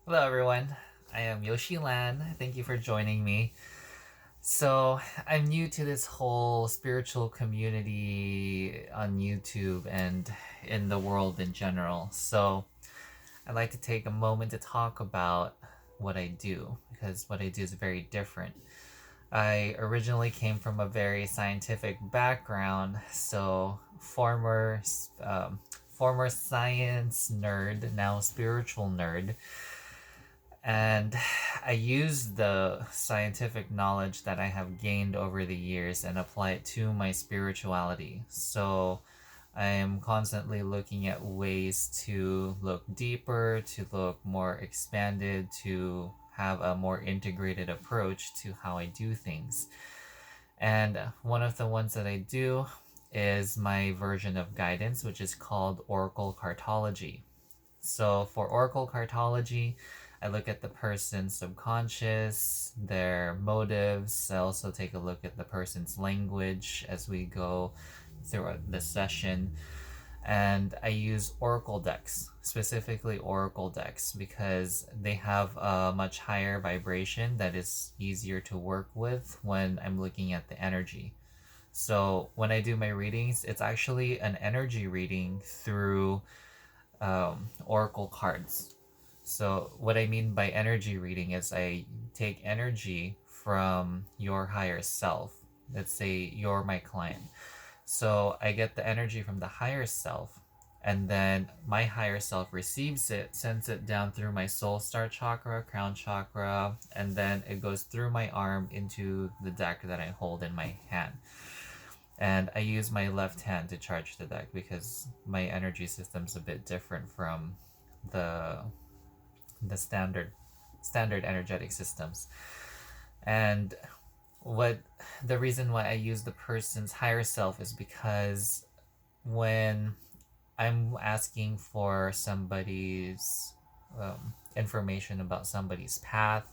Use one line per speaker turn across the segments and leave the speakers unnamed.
Hello, everyone. I am Yoshi Lan. Thank you for joining me. So, I'm new to this whole spiritual community on YouTube and in the world in general. So, I'd like to take a moment to talk about what I do because what I do is very different. I originally came from a very scientific background, so former science nerd, now spiritual nerd, and I use the scientific knowledge that I have gained over the years and apply it to my spirituality. So I am constantly looking at ways to look deeper, to look more expanded, to have a more integrated approach to how I do things. And one of the ones that I do is my version of guidance, which is called Oracle Cartology. So for Oracle Cartology, I look at the person's subconscious, their motives. I also take a look at the person's language as we go through the session. And I use Oracle decks, specifically Oracle decks, because they have a much higher vibration that is easier to work with when I'm looking at the energy. So when I do my readings, it's actually an energy reading through Oracle cards. So, what I mean by energy reading is I take energy from your higher self. Let's say you're my client. So, I get the energy from the higher self, and then my higher self receives it, sends it down through my soul star chakra, crown chakra, and then it goes through my arm into the deck that I hold in my hand. And I use my left hand to charge the deck because my energy system's a bit different from the the standard energetic systems. And what the reason why I use the person's higher self is because when I'm asking for somebody's information about somebody's path,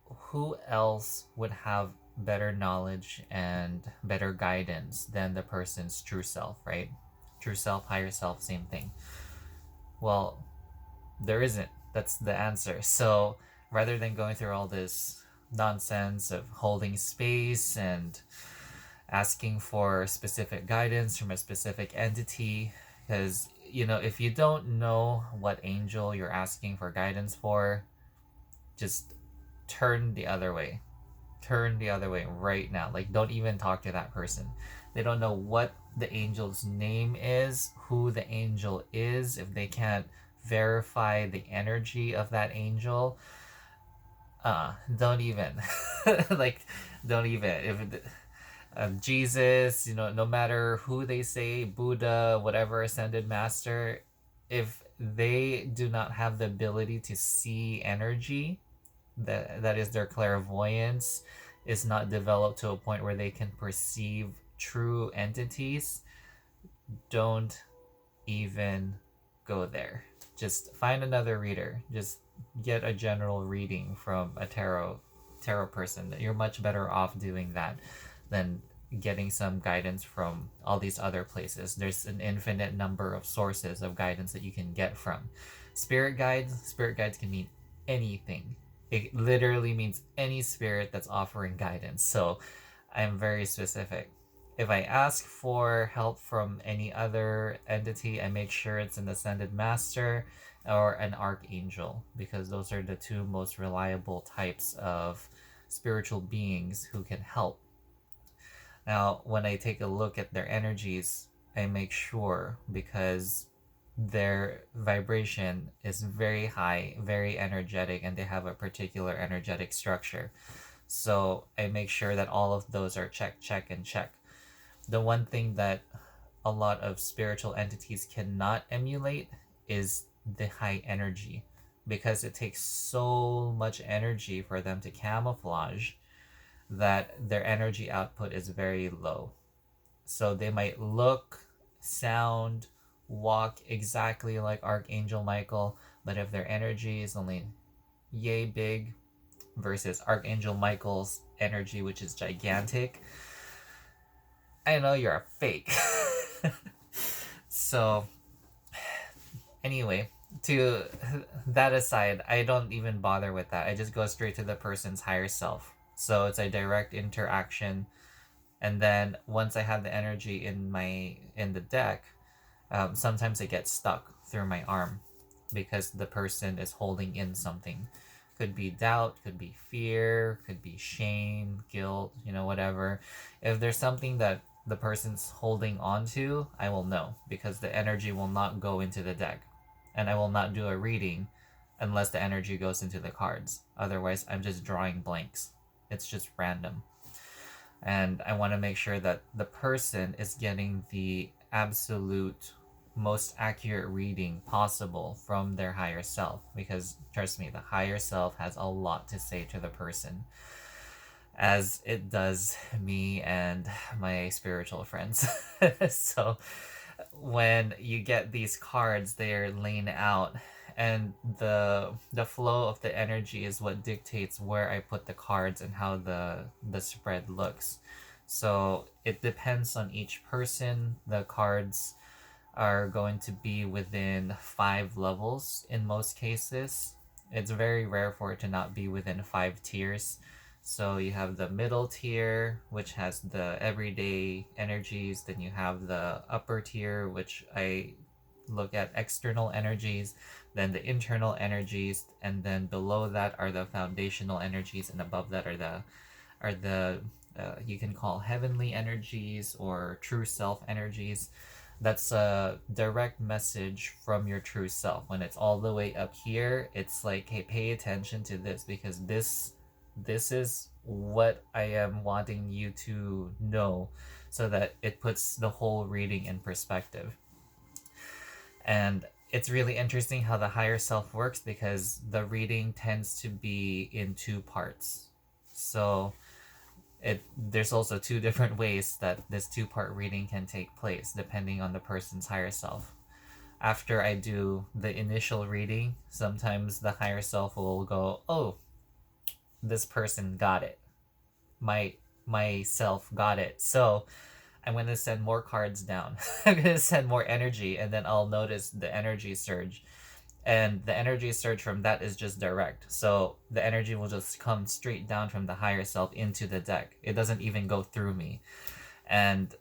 who else would have better knowledge and better guidance than the person's true self, right? True self, higher self, same thing. Well, there isn't. That's the answer. So rather than going through all this nonsense of holding space and asking for specific guidance from a specific entity, because if you don't know what angel you're asking for guidance for, just turn the other way. Turn the other way right now. Like, don't even talk to that person. They don't know what the angel's name is, who the angel is. If they can't verify the energy of that angel, don't even. Like, don't even. If Jesus, no matter who they say, Buddha, whatever ascended master, if they do not have the ability to see energy, that is their clairvoyance is not developed to a point where they can perceive true entities, don't even go there. Just find another reader. Just get a general reading from a tarot person. You're much better off doing that than getting some guidance from all these other places. There's an infinite number of sources of guidance that you can get from. Spirit guides can mean anything. It literally means any spirit that's offering guidance. So I'm very specific. If I ask for help from any other entity, I make sure it's an ascended master or an archangel, because those are the two most reliable types of spiritual beings who can help. Now, when I take a look at their energies, I make sure, because their vibration is very high, very energetic, and they have a particular energetic structure. So I make sure that all of those are check, check, and check. The one thing that a lot of spiritual entities cannot emulate is the high energy, because it takes so much energy for them to camouflage that their energy output is very low. So they might look, sound, walk exactly like Archangel Michael, but if their energy is only yay big versus Archangel Michael's energy, which is gigantic, I know you're a fake. So, anyway, to that aside, I don't even bother with that. I just go straight to the person's higher self. So it's a direct interaction, and then once I have the energy in the deck, sometimes it gets stuck through my arm because the person is holding in something. Could be doubt, could be fear, could be shame, guilt, whatever. If there's something that the person's holding on to, I will know because the energy will not go into the deck. And I will not do a reading unless the energy goes into the cards. Otherwise, I'm just drawing blanks. It's just random. And I want to make sure that the person is getting the absolute most accurate reading possible from their higher self, because trust me, the higher self has a lot to say to the person, as it does me and my spiritual friends. So when you get these cards, they're laying out, and the flow of the energy is what dictates where I put the cards and how the spread looks. So it depends on each person. The cards are going to be within 5 levels in most cases. It's very rare for it to not be within 5 tiers. So you have the middle tier, which has the everyday energies. Then you have the upper tier, which I look at external energies, then the internal energies, and then below that are the foundational energies, and above that are the you can call heavenly energies or true self energies. That's a direct message from your true self. When it's all the way up here, it's like, hey, pay attention to this, because this is what I am wanting you to know, so that it puts the whole reading in perspective. And it's really interesting how the higher self works, because the reading tends to be in 2 parts. So there's also 2 different ways that this 2-part reading can take place depending on the person's higher self. After I do the initial reading, sometimes the higher self will go, "Oh, this person got it. My self got it." So I'm gonna send more cards down. I'm gonna send more energy, and then I'll notice the energy surge. And the energy surge from that is just direct. So the energy will just come straight down from the higher self into the deck. It doesn't even go through me. And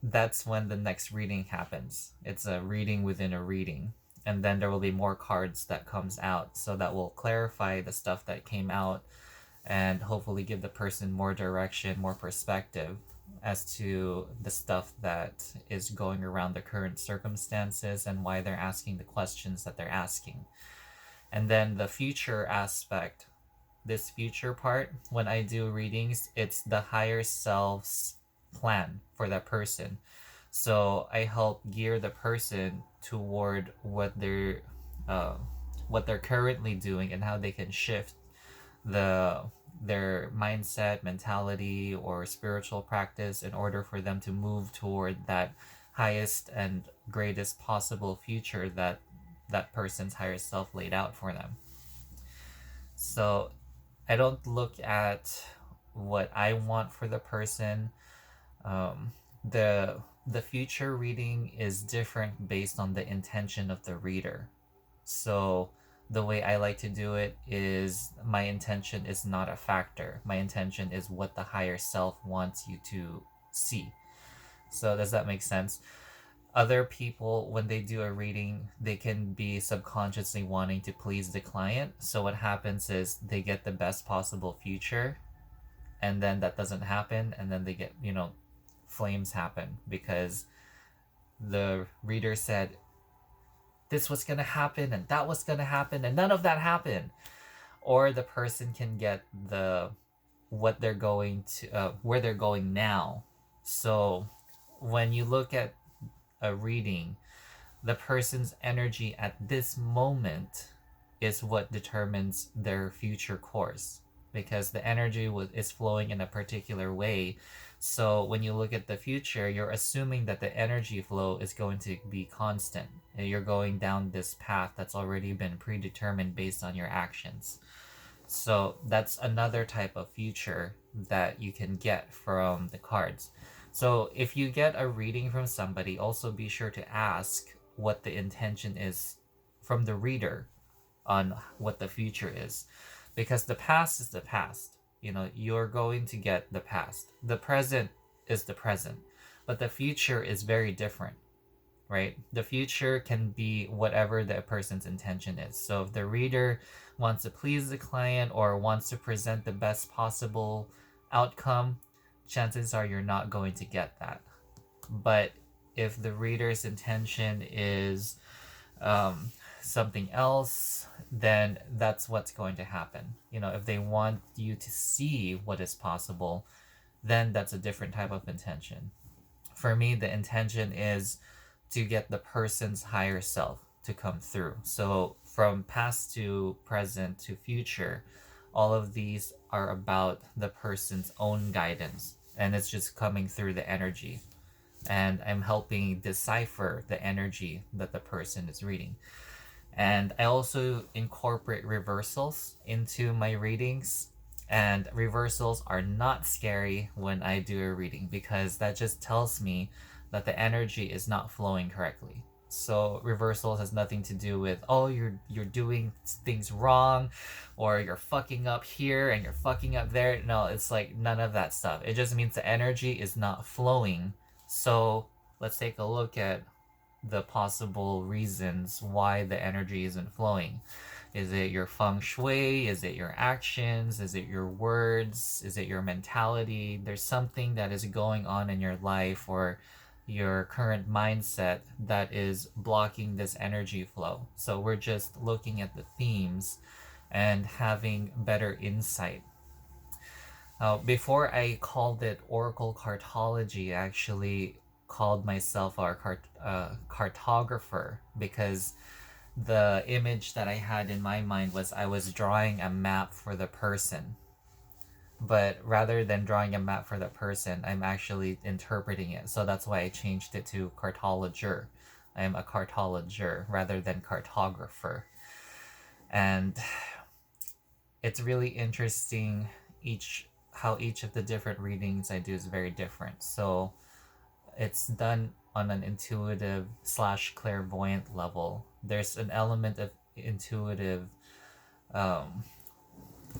that's when the next reading happens. It's a reading within a reading. And then there will be more cards that comes out. So that will clarify the stuff that came out and hopefully give the person more direction, more perspective as to the stuff that is going around the current circumstances and why they're asking the questions that they're asking. And then the future aspect, this future part, when I do readings, it's the higher self's plan for that person. So I help gear the person toward uh, what they're currently doing and how they can shift the their mindset, mentality, or spiritual practice in order for them to move toward that highest and greatest possible future that that person's higher self laid out for them. So I don't look at what I want for the person. Um, the future reading is different based on the intention of the reader. So the way I like to do it is, my intention is not a factor. My intention is what the higher self wants you to see. So does that make sense? Other people, when they do a reading, they can be subconsciously wanting to please the client. So what happens is they get the best possible future, and then that doesn't happen, and then they get, flames happen because the reader said this was gonna happen and that was gonna happen and none of that happened. Or the person can get the what they're going to where they're going now. So when you look at a reading, the person's energy at this moment is what determines their future course, because the energy is flowing in a particular way. So when you look at the future, you're assuming that the energy flow is going to be constant. You're going down this path that's already been predetermined based on your actions. So that's another type of future that you can get from the cards. So if you get a reading from somebody, also be sure to ask what the intention is from the reader on what the future is, because the past is the past. You know, you're going to get the past. The present is the present, but the future is very different, right? The future can be whatever the person's intention is. So if the reader wants to please the client or wants to present the best possible outcome, chances are you're not going to get that. But if the reader's intention is um, something else, then that's what's going to happen. You know, if they want you to see what is possible, then that's a different type of intention. For me, the intention is to get the person's higher self to come through. So from past to present to future, all of these are about the person's own guidance, and it's just coming through the energy. And I'm helping decipher the energy that the person is reading. And I also incorporate reversals into my readings. And reversals are not scary when I do a reading, because that just tells me that the energy is not flowing correctly. So reversals has nothing to do with, oh, you're doing things wrong, or you're fucking up here and you're fucking up there. No, it's like none of that stuff. It just means the energy is not flowing. So let's take a look at the possible reasons why the energy isn't flowing. Is it your feng shui? Is it your actions? Is it your words? Is it your mentality? There's something that is going on in your life or your current mindset that is blocking this energy flow. So we're just looking at the themes and having better insight. Before I called it Oracle Cartology, I actually called myself a cartographer, because the image that I had in my mind was I was drawing a map for the person. But rather than drawing a map for the person, I'm actually interpreting it. So that's why I changed it to cartologer. I'm a cartologer rather than cartographer. And it's really interesting how each of the different readings I do is very different. So it's done on an intuitive / clairvoyant level. There's an element of intuitive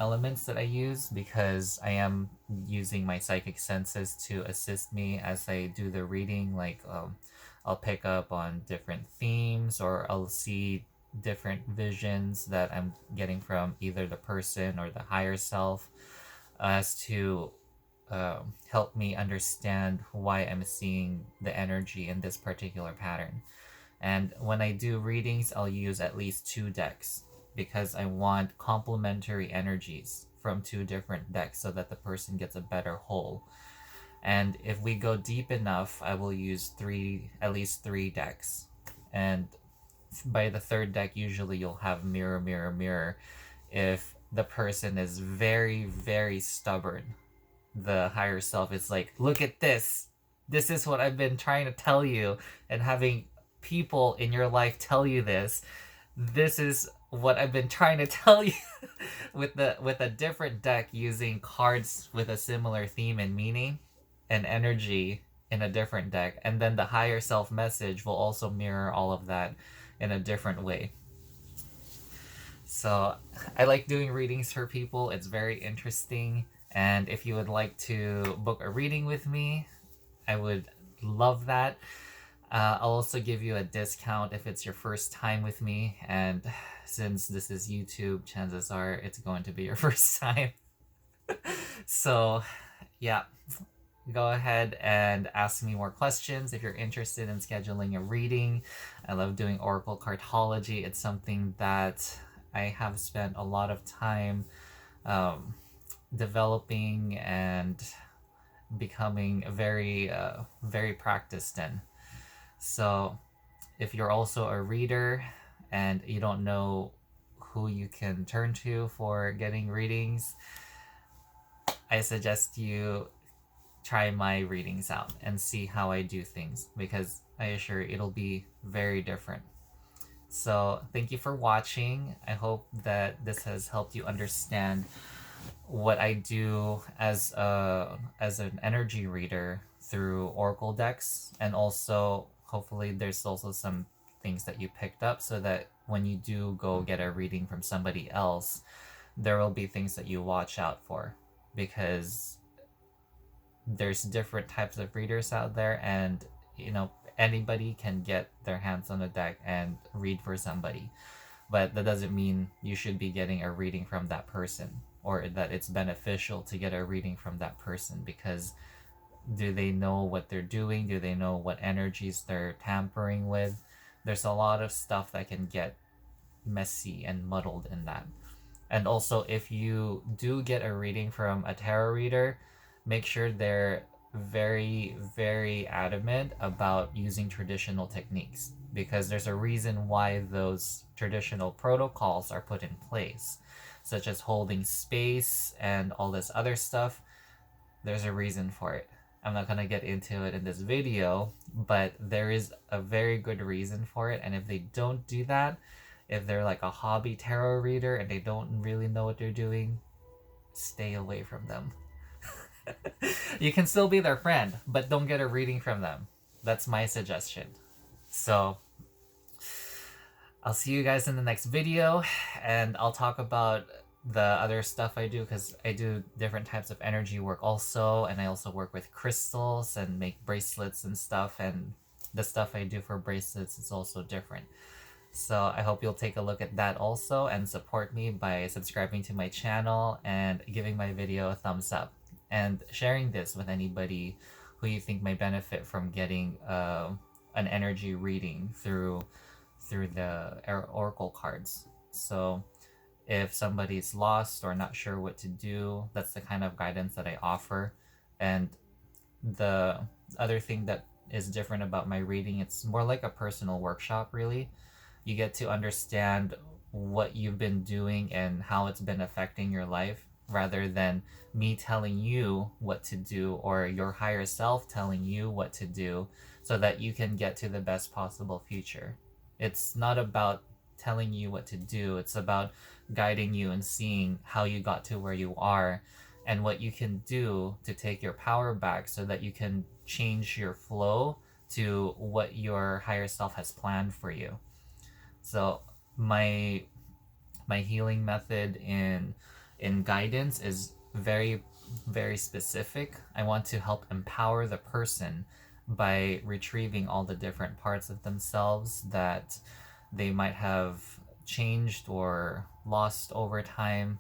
elements that I use, because I am using my psychic senses to assist me as I do the reading. Like I'll pick up on different themes, or I'll see different visions that I'm getting from either the person or the higher self, as to help me understand why I'm seeing the energy in this particular pattern. And when I do readings, I'll use at least 2 decks, because I want complementary energies from 2 different decks so that the person gets a better whole. And if we go deep enough, I will use at least 3 decks. And by the 3rd deck, usually you'll have mirror, mirror, mirror. If the person is very, very stubborn, the higher self is like, look at this. This is what I've been trying to tell you. And having people in your life tell you this is what I've been trying to tell you. with a different deck, using cards with a similar theme and meaning and energy in a different deck. And then the higher self message will also mirror all of that in a different way. So I like doing readings for people. It's very interesting. And if you would like to book a reading with me, I would love that. I'll also give you a discount if it's your first time with me. And since this is YouTube, chances are it's going to be your first time. So, yeah. Go ahead and ask me more questions if you're interested in scheduling a reading. I love doing Oracle Cartology. It's something that I have spent a lot of time developing and becoming very practiced in. So if you're also a reader and you don't know who you can turn to for getting readings, I suggest you try my readings out and see how I do things, because I assure you it'll be very different. So thank you for watching. I hope that this has helped you understand what I do as an energy reader through Oracle decks, and also hopefully there's also some things that you picked up, so that when you do go get a reading from somebody else, there will be things that you watch out for, because there's different types of readers out there, and anybody can get their hands on a deck and read for somebody. But that doesn't mean you should be getting a reading from that person, or that it's beneficial to get a reading from that person, because do they know what they're doing? Do they know what energies they're tampering with? There's a lot of stuff that can get messy and muddled in that. And also, if you do get a reading from a tarot reader, make sure they're very, very adamant about using traditional techniques, because there's a reason why those traditional protocols are put in place, such as holding space and all this other stuff. There's a reason for it. I'm not going to get into it in this video, but there is a very good reason for it. And if they don't do that, if they're like a hobby tarot reader and they don't really know what they're doing, stay away from them. You can still be their friend, but don't get a reading from them. That's my suggestion. So I'll see you guys in the next video, and I'll talk about the other stuff I do, because I do different types of energy work also, and I also work with crystals and make bracelets and stuff, and the stuff I do for bracelets is also different. So I hope you'll take a look at that also, and support me by subscribing to my channel and giving my video a thumbs up, and sharing this with anybody who you think might benefit from getting an energy reading through the oracle cards. So if somebody's lost or not sure what to do, that's the kind of guidance that I offer. And the other thing that is different about my reading, it's more like a personal workshop, really. You get to understand what you've been doing and how it's been affecting your life, rather than me telling you what to do, or your higher self telling you what to do, so that you can get to the best possible future. It's not about telling you what to do. It's about guiding you and seeing how you got to where you are, and what you can do to take your power back, so that you can change your flow to what your higher self has planned for you. So my healing method in guidance is very, very specific. I want to help empower the person by retrieving all the different parts of themselves that they might have changed or lost over time,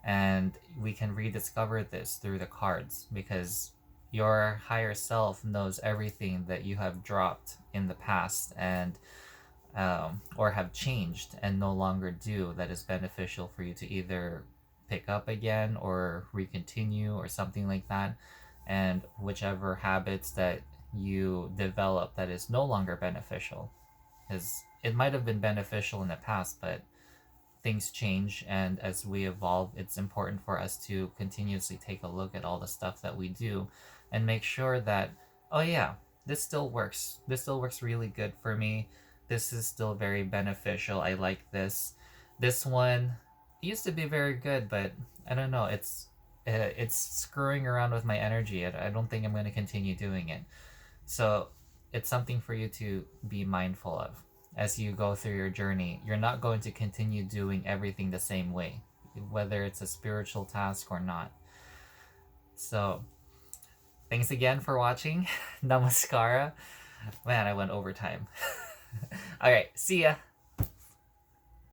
and we can rediscover this through the cards, because your higher self knows everything that you have dropped in the past, and or have changed and no longer do, that is beneficial for you to either pick up again or recontinue or something like that. And whichever habits that you develop that is no longer beneficial, because it might have been beneficial in the past, but things change, and as we evolve, it's important for us to continuously take a look at all the stuff that we do and make sure that, oh yeah, this still works really good for me. This is still very beneficial. I like this. This one used to be very good, but I don't know, it's screwing around with my energy. I don't think I'm going to continue doing it. So it's something for you to be mindful of as you go through your journey. You're not going to continue doing everything the same way, whether it's a spiritual task or not. So thanks again for watching. Namaskara. Man, I went overtime. Alright, see ya.